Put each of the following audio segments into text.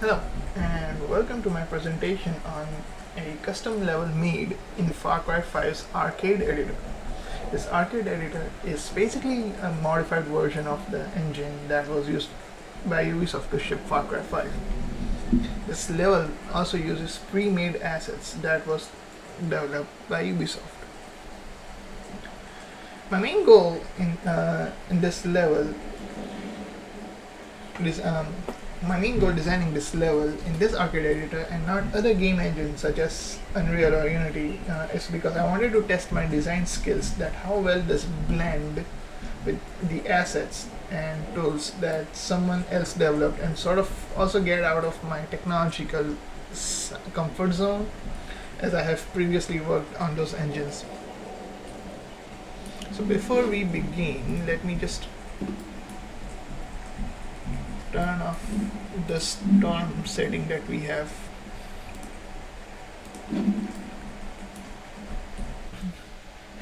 Hello, and welcome to my presentation on a custom level made in Far Cry 5's arcade editor. This arcade editor is basically a modified version of the engine that was used by Ubisoft to ship Far Cry 5. This level also uses pre-made assets that was developed by Ubisoft. My main goal in this level is my main goal designing this level in this arcade editor and not other game engines such as Unreal or Unity is because I wanted to test my design skills, that how well does blend with the assets and tools that someone else developed, and sort of also get out of my technological comfort zone, as I have previously worked on those engines. So before we begin, let me just turn off the storm setting that we have.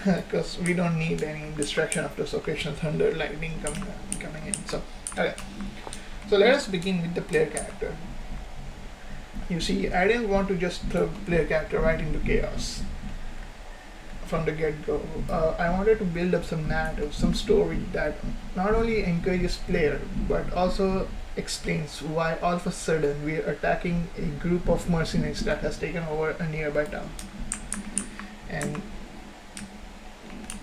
Because we don't need any distraction of this occasional thunder lightning coming in. So okay, so let us begin with the player character. You see, I didn't want to just throw player character right into chaos from the get-go. I wanted to build up some narrative, some story that not only encourages player but also explains why all of a sudden we are attacking a group of mercenaries that has taken over a nearby town. And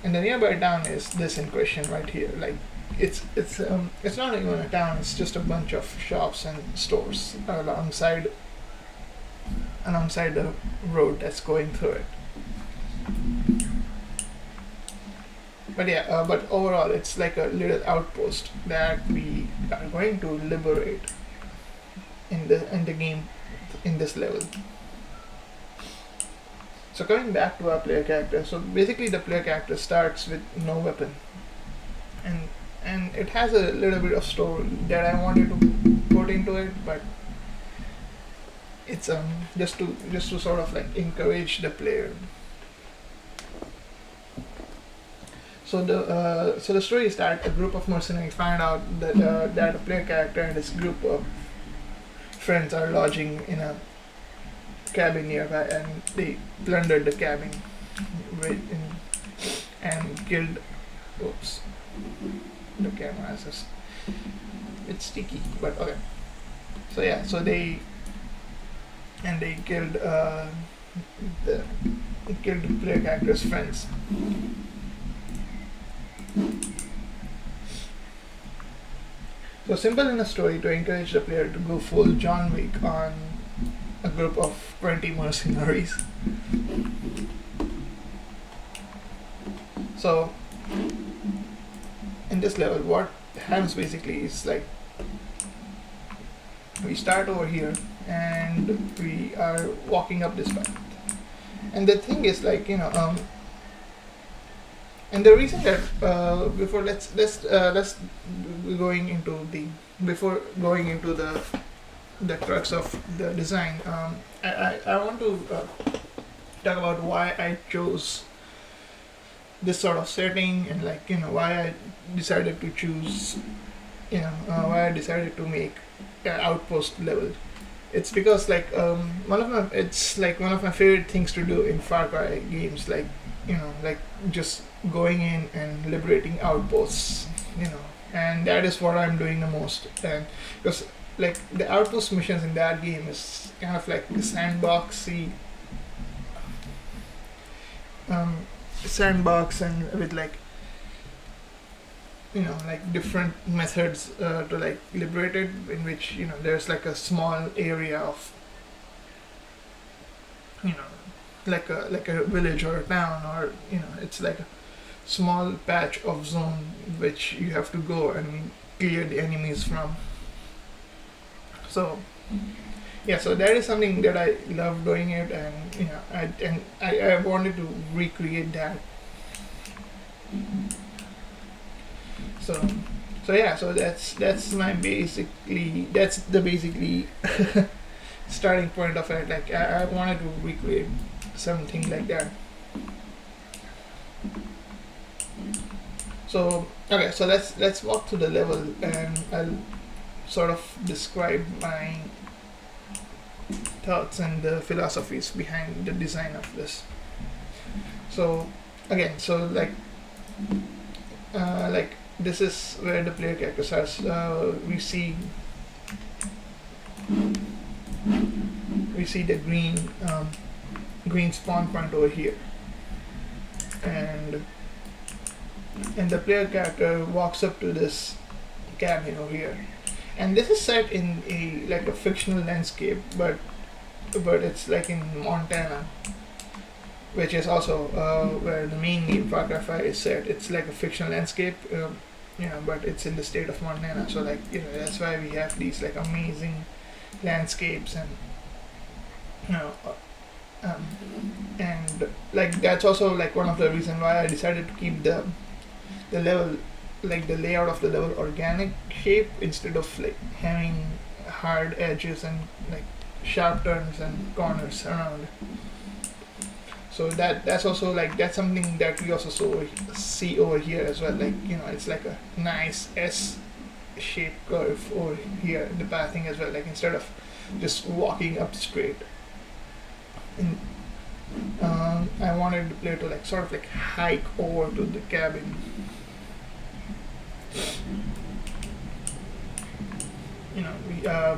the nearby town is this in question right here. Like it's not even a town. It's just a bunch of shops and stores alongside the road that's going through it. But yeah, but overall, it's like a little outpost that we are going to liberate in the game in this level. So coming back to our player character, so basically the player character starts with no weapon, and it has a little bit of story that I wanted to put into it, but it's just to sort of like encourage the player. So the story is that a group of mercenaries find out that a player character and his group of friends are lodging in a cabin nearby, and they plundered the cabin and killed. Oops, the camera is just it's sticky, but okay. So yeah, so they killed the killed the player character's friends. So simple in a story to encourage the player to go full John Wick on a group of 20 mercenaries. So in this level, what happens basically is like we start over here and we are walking up this path. And the thing is like and the reason that before let's going into the before going into the crux of the design, I want to talk about why I chose this sort of setting, and like why I decided to choose why I decided to make an outpost level. It's because like one of my favorite things to do in Far Cry games, like like just going in and liberating outposts, and that is what I'm doing the most. And because like the outpost missions in that game is kind of like sandboxy, um, sandbox, and with like like different methods to like liberate it, in which there's like a small area of you know like a village or a town, or it's like a small patch of zone which you have to go and clear the enemies from. So yeah, so that is something that I love doing it, and I wanted to recreate that. So yeah, so that's my that's the basically starting point of it. Like I wanted to recreate something like that. So okay, so let's walk through the level, and I'll sort of describe my thoughts and the philosophies behind the design of this. So again, so like this is where the player character starts. We see the green spawn point over here, and the player character walks up to this cabin over here, and this is set in a fictional landscape, but it's like in Montana, which is also where the main game Far Cry 5 is set. It's like a fictional landscape, but it's in the state of Montana. So that's why we have these like amazing landscapes, and and like that's also like one of the reasons why I decided to keep the level, like the layout of the level, organic shape instead of like having hard edges and like sharp turns and corners around. So that's also like that's something that we also see over here as well. Like it's like a nice S-shaped curve over here, the pathing as well. Like instead of just walking up straight. And I wanted the player to like sort of like hike over to the cabin.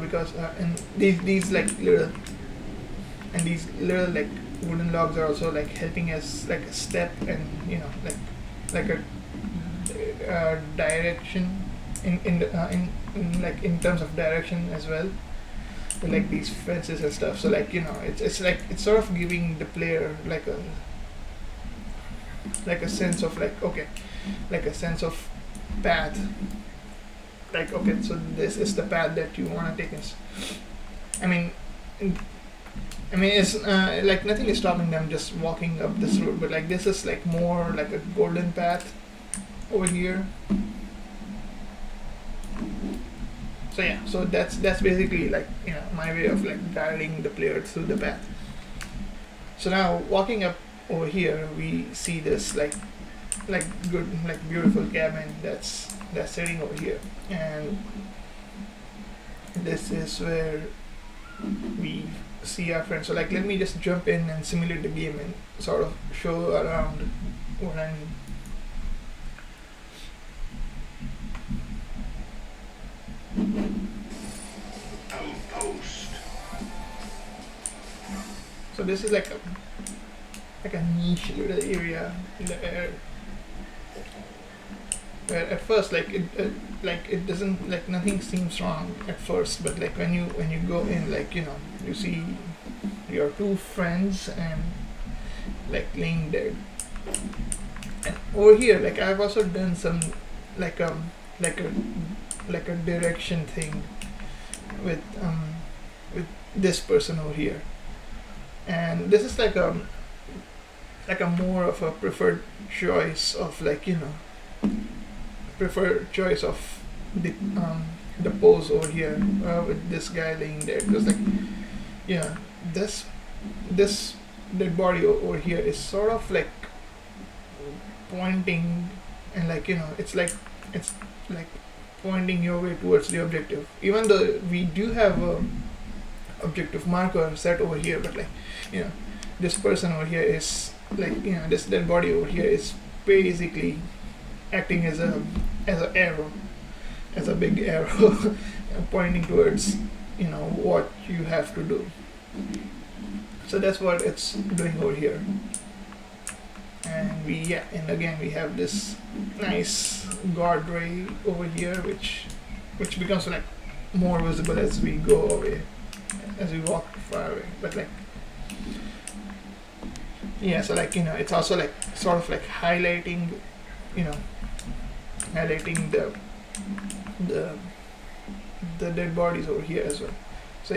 Because and these little like wooden logs are also like helping us like a step, and like a direction in terms of direction as well, with like these fences and stuff. So like it's sort of giving the player like a sense of like a sense of path. Like, okay, so this is the path that you want to take. I mean, it's like nothing is stopping them just walking up this road, but like this is like more like a golden path over here. So yeah, so that's basically like my way of like guiding the player through the path. So now walking up over here, we see this like good, like beautiful cabin that's sitting over here, and this is where we see our friends. So like let me just jump in and simulate the game and sort of show around what I mean. Outpost. So this is like a niche little area in the air, where at first it doesn't, like nothing seems wrong at first, but like when you go in, like you see your two friends and like laying dead. And over here, like I've also done some like a direction thing with this person over here, and this is like a more of a preferred choice of preferred choice of the pose over here, with this guy laying there, because like this dead body over here is sort of like pointing, and it's like pointing your way towards the objective, even though we do have a objective marker set over here, but this person over here is this dead body over here is basically acting as an arrow, as a big arrow pointing towards what you have to do. So that's what it's doing over here. And again we have this nice guard ray over here, which becomes like more visible as we go away, as we walk far away. But so it's also like sort of like highlighting the dead bodies over here as well. So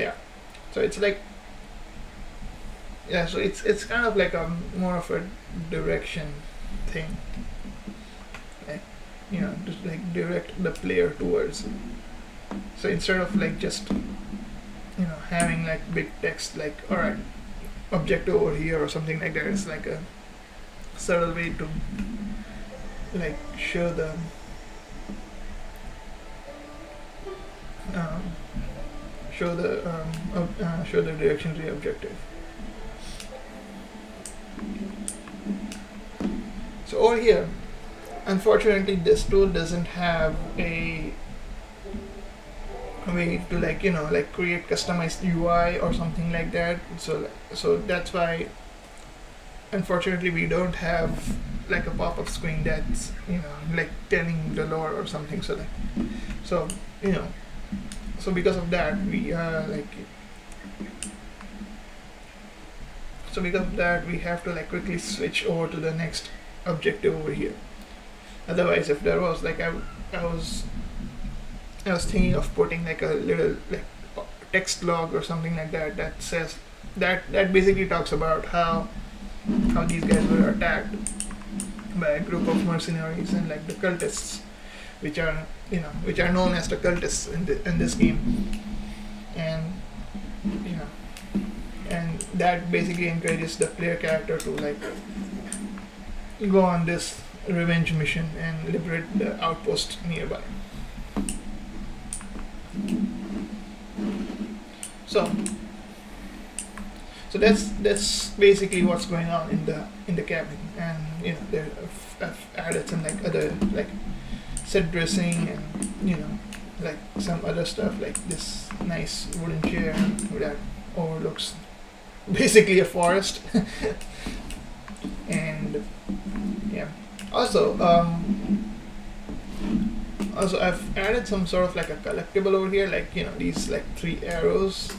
so it's like so it's kind of like a more of a direction thing, like just like direct the player towards. So instead of like just having like big text like alright, objective over here or something like that, it's like a subtle way to like show show the direction to the objective. So over here, unfortunately, this tool doesn't have a way to like create customized UI or something like that. So that's why unfortunately we don't have like a pop-up screen that's like telling the lore or something. So you know so because of that we have to like quickly switch over to the next objective over here. Otherwise, if there was like I was thinking of putting like a little like text log or something like that that says that basically talks about how these guys were attacked by a group of mercenaries and like the cultists, which are known as the cultists in this game, and you know and that basically encourages the player character to like go on this revenge mission and liberate the outpost nearby. So that's basically what's going on in the cabin, and I've added some like other like set dressing and like some other stuff like this nice wooden chair that overlooks basically a forest. And yeah, also I've added some sort of like a collectible over here, like these like 3 arrows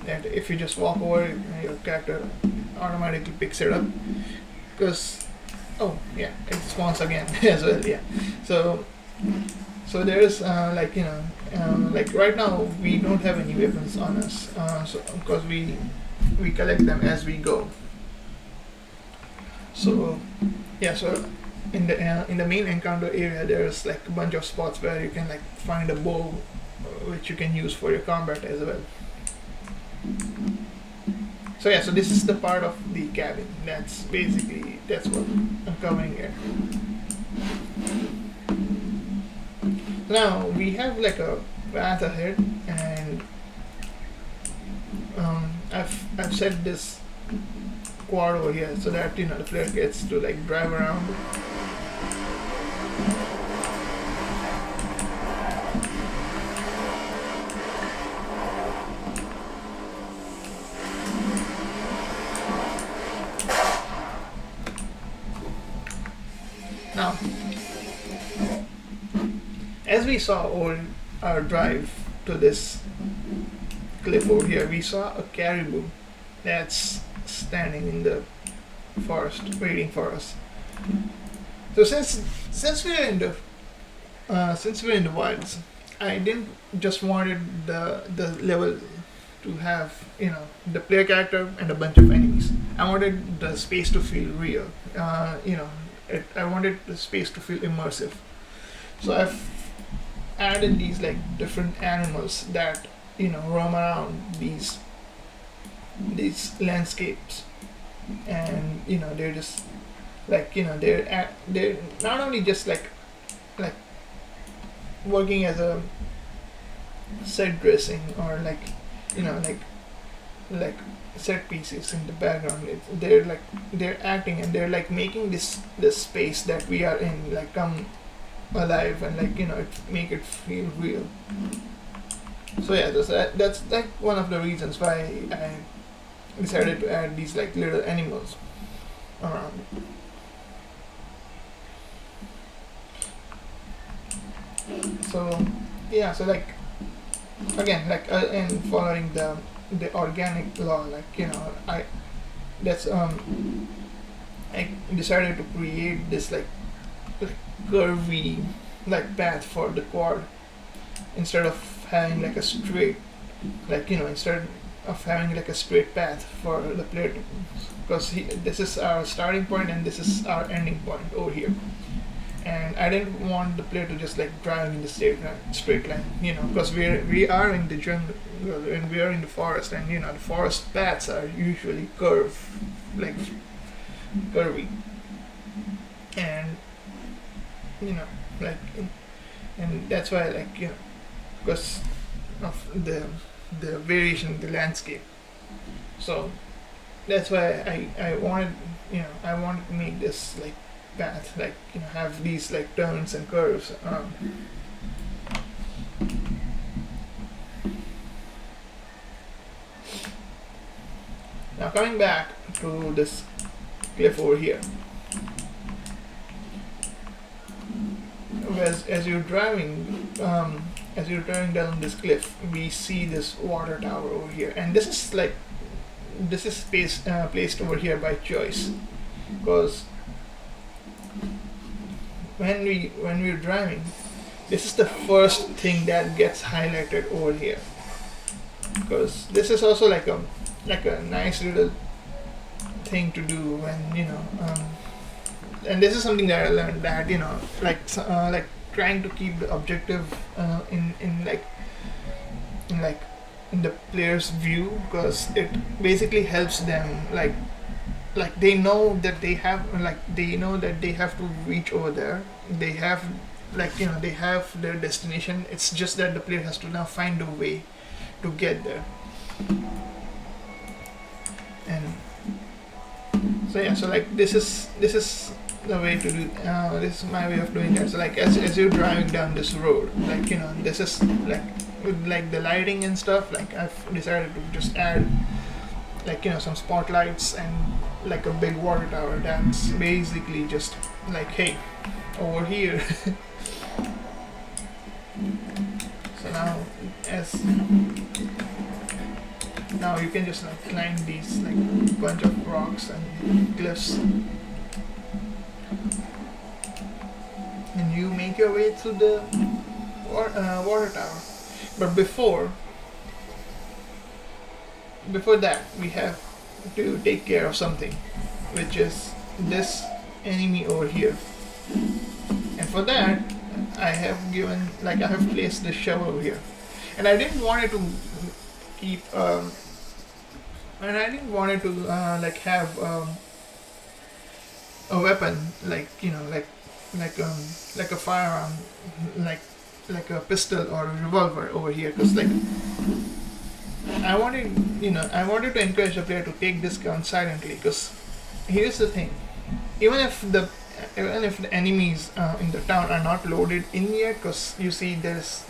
that if you just walk over, your character automatically picks it up. Because oh yeah, it spawns again as well. Yeah, so there's like right now we don't have any weapons on us, so because we collect them as we go. So yeah, so in the main encounter area, there's like a bunch of spots where you can like find a bow, which you can use for your combat as well. So yeah, so this is the part of the cabin. That's what I'm covering here. Now we have like a path ahead, and I've set this quad over here so that the player gets to like drive around. Now, as we saw on our drive to this cliff over here, we saw a caribou that's standing in the forest waiting for us. So since we're in the wilds, I didn't just wanted the level to have the player character and a bunch of enemies. I wanted the space to feel real. I wanted the space to feel immersive. So I've added these like different animals that roam around these landscapes, and they're just like they're not only just like working as a set dressing or like set pieces in the background. They're acting, and they're like making this space that we are in like come alive, and make it feel real. So yeah, that's like one of the reasons why I decided to add these like little animals around. So yeah, so like again, like and following the organic law, I that's I decided to create this like curvy like path for the quad, instead of having like a straight, instead of having like a straight path for the player, because this is our starting point and this is our ending point over here. And I didn't want the player to just like drive in the straight line, because we are in the jungle and we are in the forest, and the forest paths are usually curvy, and like, and that's why because of the variation in the landscape. So that's why I wanted, I wanted to make this like path, like, have these like turns and curves. Now coming back to this cliff over here, as you're driving, as you're driving down this cliff, we see this water tower over here, and this is placed over here by choice, because when we're driving, this is the first thing that gets highlighted over here, because this is also like a nice little thing to do when and this is something that I learned, that like trying to keep the objective in the player's view, because it basically helps them like they know that they have to reach over there. They have they have their destination. It's just that the player has to now find a way to get there. And so yeah, so like this is the way to do. This is my way of doing that. So like as you're driving down this road, this is like with like the lighting and stuff. Like I've decided to just add some spotlights and like a big water tower. That's basically just like, hey, over here. So now you can just like climb these like bunch of rocks and cliffs, and you make your way through the water tower. But before that, we have to take care of something, which is this enemy over here. And for that, I have placed the shovel over here, and I didn't want it to keep and I didn't want it to have a weapon, like a firearm, like a pistol or a revolver over here, because I wanted to encourage the player to take this gun silently, because here's the thing: even if the enemies in the town are not loaded in yet, because you see there's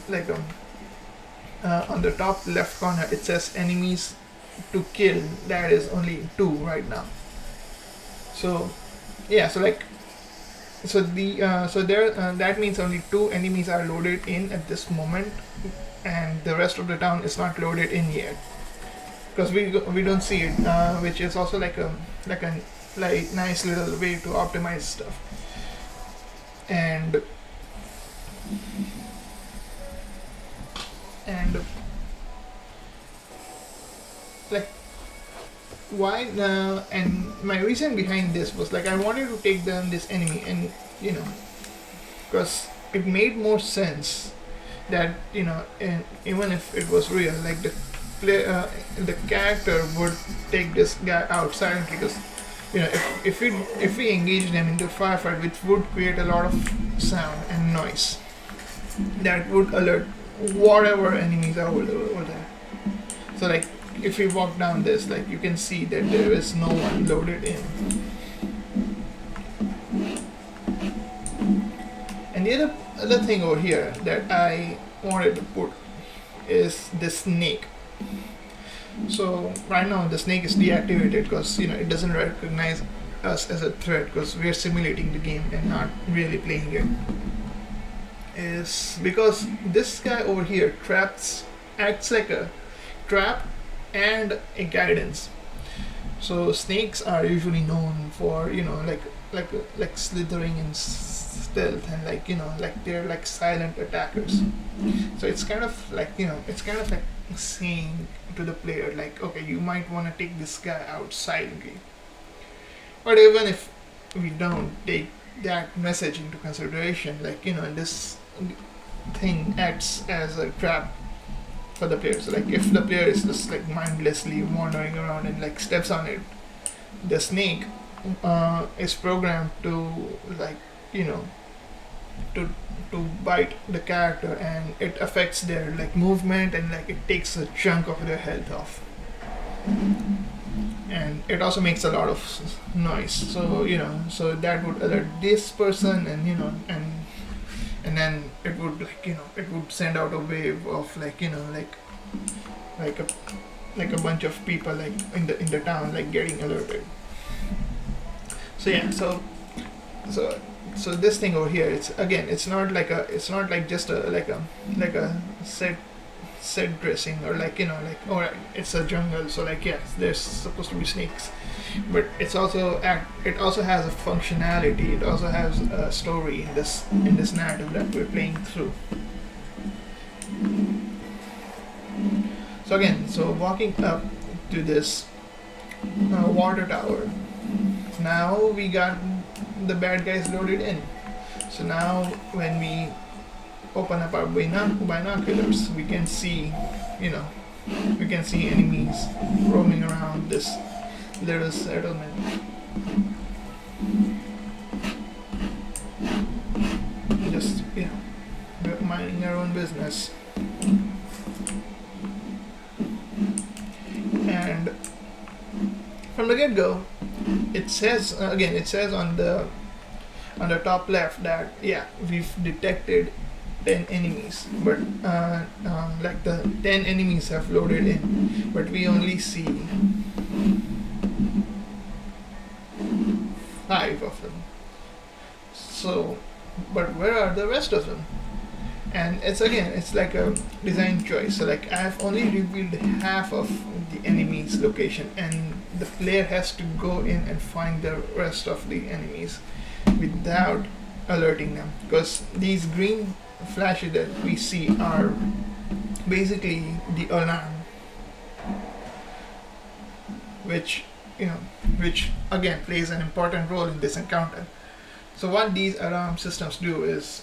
on the top left corner it says enemies to kill. That is only 2 right now. So yeah, that means only 2 enemies are loaded in at this moment, and the rest of the town is not loaded in yet, because we don't see it, which is also like a nice little way to optimize stuff. And like why and my reason behind this was I wanted to take down this enemy, and because it made more sense that and even if it was real, like the character would take this guy out silently, because if we engage them into a firefight, which would create a lot of sound and noise that would alert whatever enemies are over there. So if we walk down this, you can see that there is no one loaded in. And the other thing over here that I wanted to put is the snake. So right now the snake is deactivated because it doesn't recognize us as a threat, because we're simulating the game and not really playing it. Is because this guy over here acts like a trap and a guidance. So snakes are usually known for like slithering and stealth, and they're silent attackers. So it's kind of like saying to the player okay, you might want to take this guy out silently. But even if we don't take that message into consideration, this thing acts as a trap for the player. So if the player is just mindlessly wandering around and steps on it, the snake is programmed to to to bite the character, and it affects their like movement, and like it takes a chunk of their health off, and it also makes a lot of noise. So so that would alert this person, and and then it would it would send out a wave of like a like a bunch of people like in the town like getting alerted. So yeah, so so this thing over here, it's again, it's not like just a like a set dressing, or like, or it's a jungle, so like yes, there's supposed to be snakes, but it also has a functionality, it also has a story in this narrative that we're playing through. So again, so walking up to this water tower, now we got the bad guys loaded in. So now when we open up our binoculars, we can see, we can see enemies roaming around this little settlement. Just, minding our own business. And from the get-go, it says it says on the top left that we've detected 10 enemies, but like the 10 enemies have loaded in, but we only see 5 of them. So, but where are the rest of them? And it's like a design choice. So like I've only revealed half of the enemy's location, and the player has to go in and find the rest of the enemies without alerting them, because these green flashes that we see are basically the alarm, which which again plays an important role in this encounter. So what these alarm systems do is,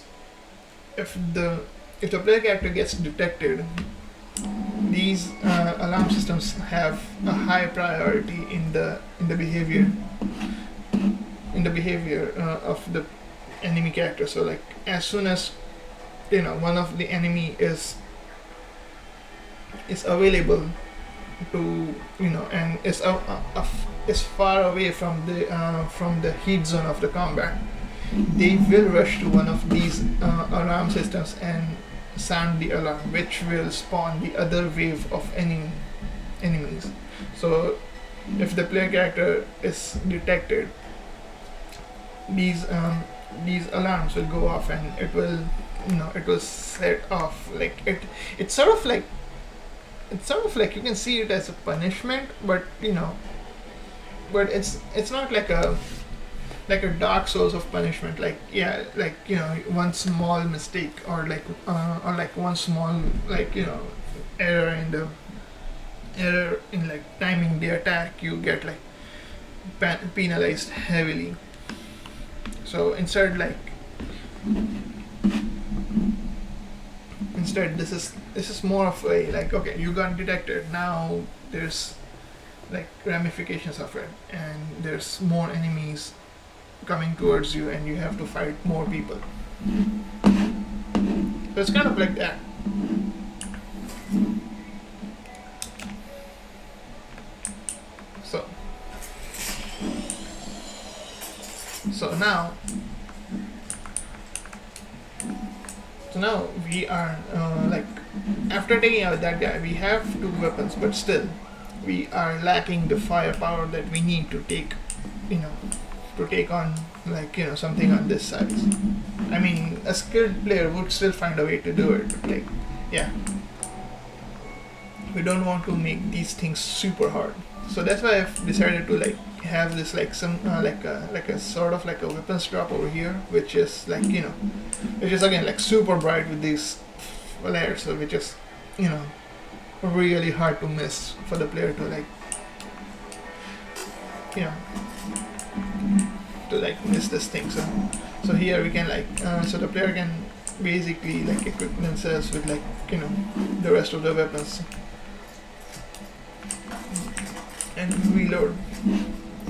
if the player character gets detected, these alarm systems have a high priority in the behavior of the enemy character. So like as soon as one of the enemy is available to and is far away from the heat zone of the combat, they will rush to one of these alarm systems and sound the alarm, which will spawn the other wave of enemies. So if the player character is detected, these alarms will go off, and it will set off like it's sort of like you can see it as a punishment, but but it's not like a Dark Souls of punishment, like one small mistake, or like one small error in like timing the attack, you get like penalized heavily. So instead this is more of a like, okay, you got detected, now there's like ramifications of it, and there's more enemies coming towards you, and you have to fight more people. So it's kind of like that. So now we are like, after taking out that guy, we have 2 weapons, but still we are lacking the firepower that we need to take on like something on this size. I mean, a skilled player would still find a way to do it, but like we don't want to make these things super hard. So that's why I've decided to like have this like some like a sort of like a weapons drop over here, which is like which is again like super bright with these flares, so which is really hard to miss for the player to like to like miss this thing. So here we can like so the player can basically like equip themselves with like the rest of the weapons and reload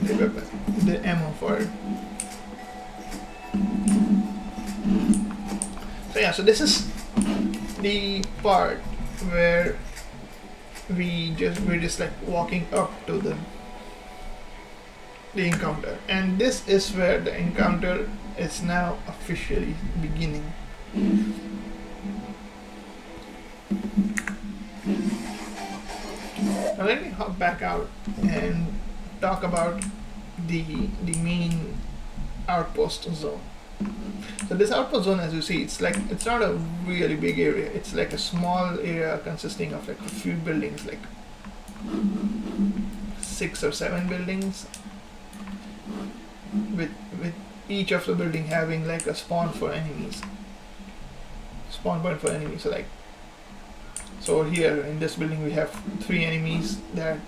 the weapon, the ammo for it. so this is the part where we're just like walking up to the encounter, and this is where the encounter is now officially beginning. Now let me hop back out and talk about the main outpost zone. So this outpost zone, as you see, it's not a really big area. It's like a small area consisting of like a few buildings, like 6 or 7 buildings, with each of the building having like a spawn point for enemies. So here in this building we have 3 enemies that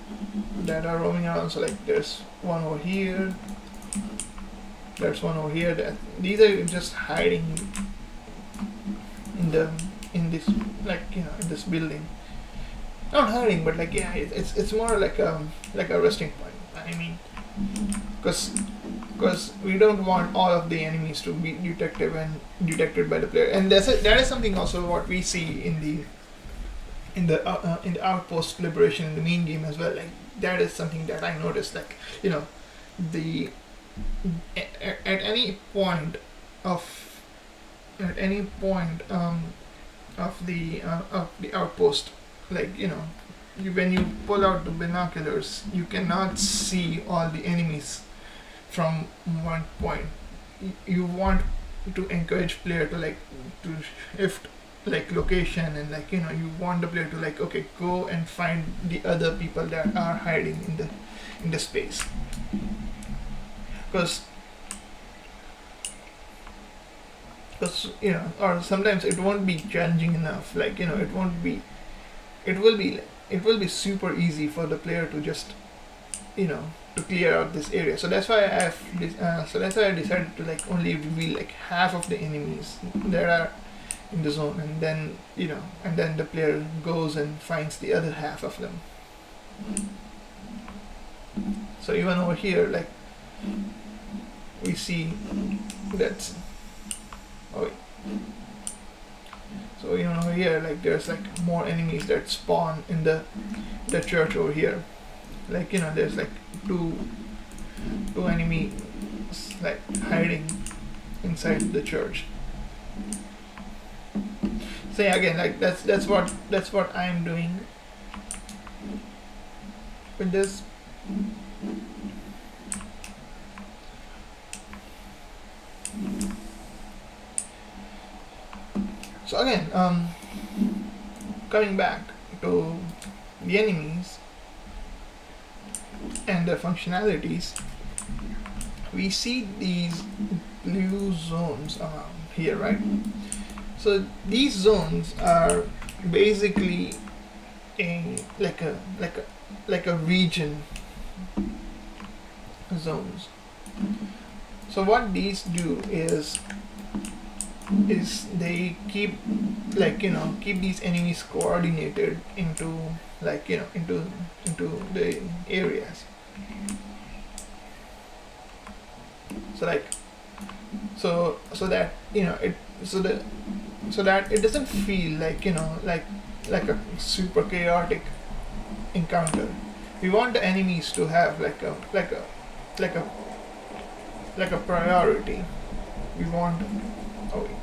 are roaming around. So like there's one over here, there's one over here. These are just hiding in this, like, you know, in this building. Not hiding, but like, yeah, it's more like a resting point. I mean, because we don't want all of the enemies to be detected by the player, and that is something also what we see in the outpost liberation in the main game as well. Like that is something that I noticed. Like, you know, at any point of the outpost, like, you know, when you pull out the binoculars, you cannot see all the enemies from one point. You want to encourage player to shift like location, and like, you know, you want the player to like, okay, go and find the other people that are hiding in the space, because you know, or sometimes it won't be challenging enough. Like, you know, it will be super easy for the player to just, you know, to clear out this area. So that's why I decided to like only reveal like half of the enemies that are in the zone, and then, you know, and then the player goes and finds the other half of them. So even over here, like, we see that, oh wait. So even over here, like, there's like more enemies that spawn in the church over here. Like, you know, there's like two enemies like hiding inside the church. So yeah, again, like that's what I'm doing with this. So again, coming back to the enemies and their functionalities, we see these blue zones around here, right? So these zones are basically like a region zones. So what these do is they keep, like, you know, keep these enemies coordinated into, like, you know, into the areas. So like so that, you know, so that it doesn't feel like, you know, like a super chaotic encounter. We want the enemies to have like a priority. We want, oh wait.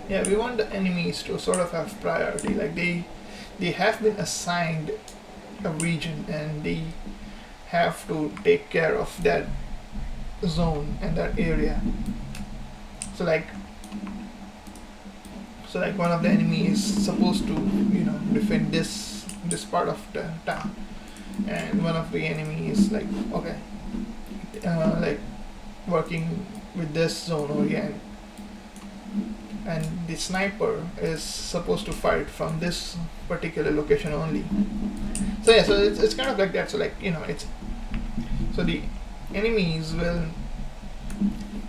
Yeah, we want the enemies to sort of have priority. Like they have been assigned a region, and they have to take care of that zone and that area. So like one of the enemies is supposed to, you know, defend this part of the town, and one of the enemies, like, okay, like working with this zone over here, and the sniper is supposed to fight from this particular location only. So yeah, so it's kind of like that. So like, you know, it's, so the enemies will,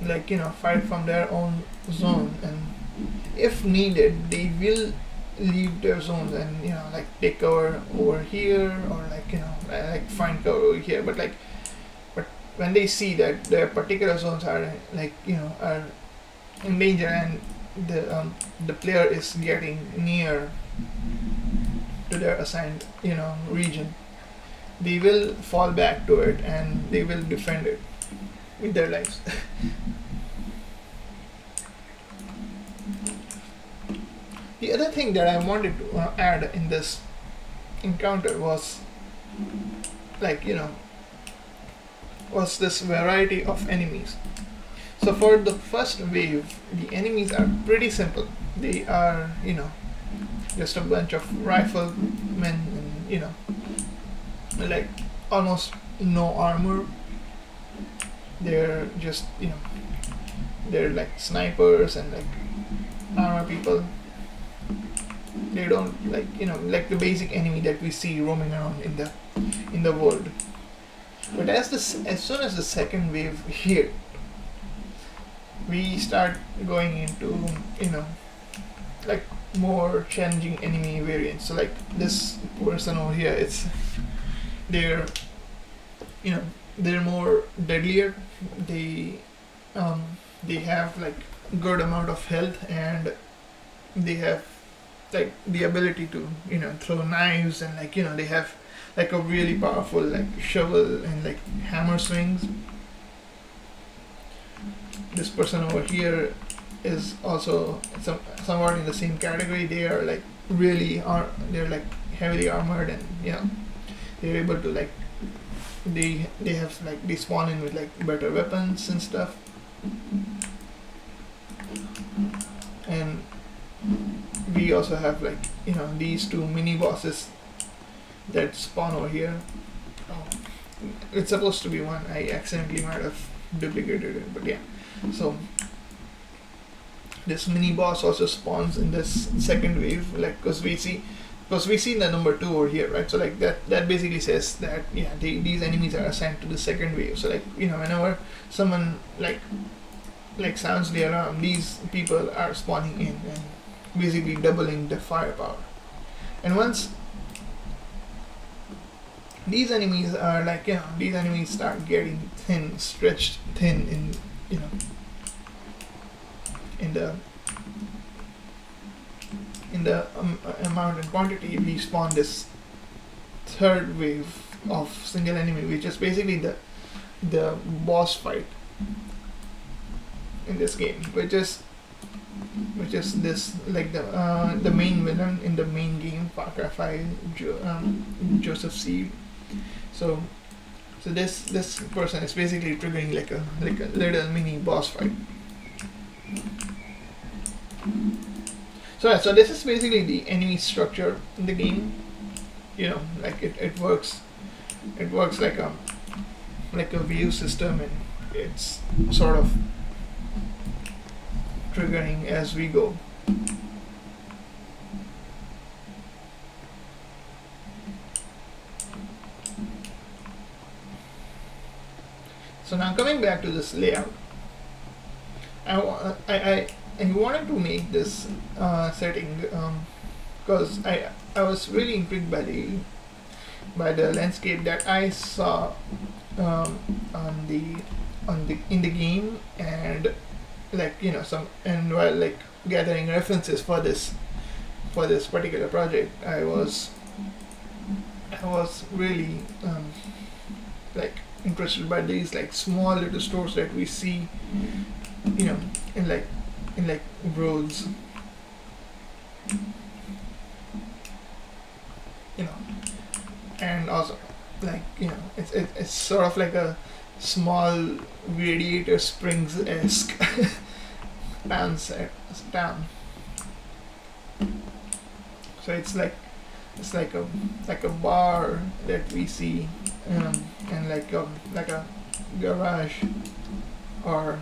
like, you know, fight from their own zone, and if needed they will leave their zones and, you know, like take cover over here, or like, you know, like find cover over here. But when they see that their particular zones are like are in danger, and the player is getting near to their assigned region, they will fall back to it and they will defend it with their lives. The other thing that I wanted to add in this encounter was like was this variety of enemies. So for the first wave, the enemies are pretty simple. They are just a bunch of riflemen, and like almost no armor. They're just they're like snipers and like armor people. They don't like the basic enemy that we see roaming around in the world. But as soon as the second wave hit, we start going into like more challenging enemy variants. So like this person over here, they're they're more deadlier. They have like good amount of health, and they have like the ability to throw knives, and they have like a really powerful like shovel and like hammer swings. This person over here is also somewhat in the same category. They are like they're like heavily armored, and they're able to like they have like they spawn in with like better weapons and stuff. And we also have like these two mini bosses that spawn over here. Oh, it's supposed to be one. I accidentally might have duplicated it, but yeah. So this mini boss also spawns in this second wave, like because we see the number 2 over here, right? So like that basically says that these enemies are assigned to the second wave. So like whenever someone like sounds the alarm, these people are spawning in and basically doubling the firepower. And once these enemies are like these enemies start getting thin, stretched thin in in the amount and quantity, we spawn this third wave of single enemy, which is basically the boss fight in this game, which is this like the main villain in the main game, Far Cry 5, Joseph Seed. So this person is basically triggering like a little mini boss fight. So this is basically the enemy structure in the game. Like it works like a view system, and it's sort of triggering as we go. So now coming back to this layout, I wanted to make this setting because I was really intrigued by the landscape that I saw in the game, and like while like gathering references for this particular project, I was really like interested by these like small little stores that we see in like roads, and also like it's sort of like a small Radiator Springs-esque town. So it's like a bar that we see, and like a garage, or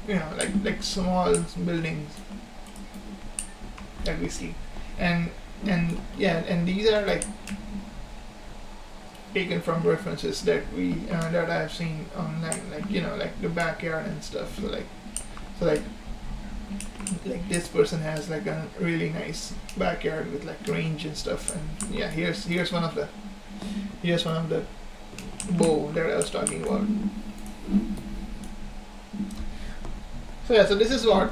like small buildings that we see, and these are like taken from references that that I've seen online, like the backyard and stuff. So like this person has like a really nice backyard with like range and stuff, and here's one of the bow that I was talking about. So yeah, so this is what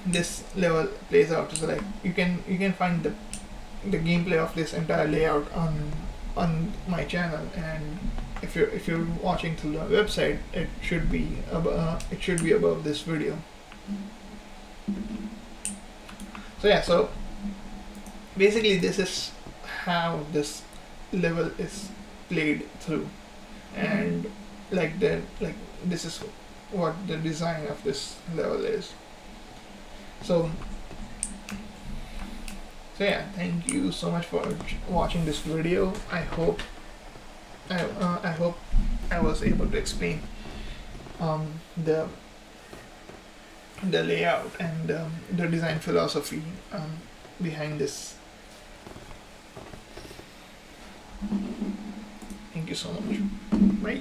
this level plays out. So like you can find the gameplay of this entire layout on my channel, and if you're watching through the website, it should be above this video. So yeah, so basically this is how this level is played through, and like this is what the design of this level is. So yeah, thank you so much for watching this video. I hope I was able to explain the layout and the design philosophy behind this. Thank you so much. Bye.